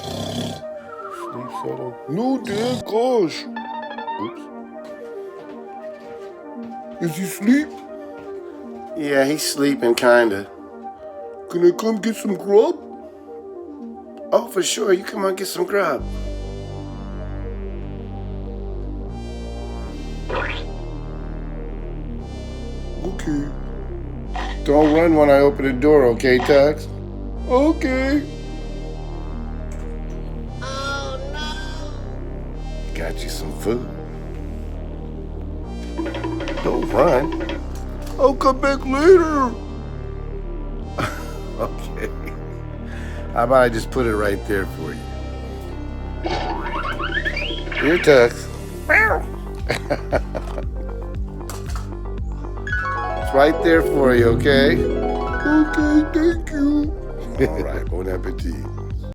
Sleep settle. No, Dad, gosh. Oops. Is he asleep? Yeah, he's sleeping, kinda. Can I come get some grub? Oh, for sure. You come on, get some grub. Okay. Don't run when I open the door, okay, Tux? Okay. Got you some food. Don't run. I'll come back later. Okay. How about I just put it right there for you? Here, Tux. It's right there for you, okay? Okay, thank you. All right, bon appetit.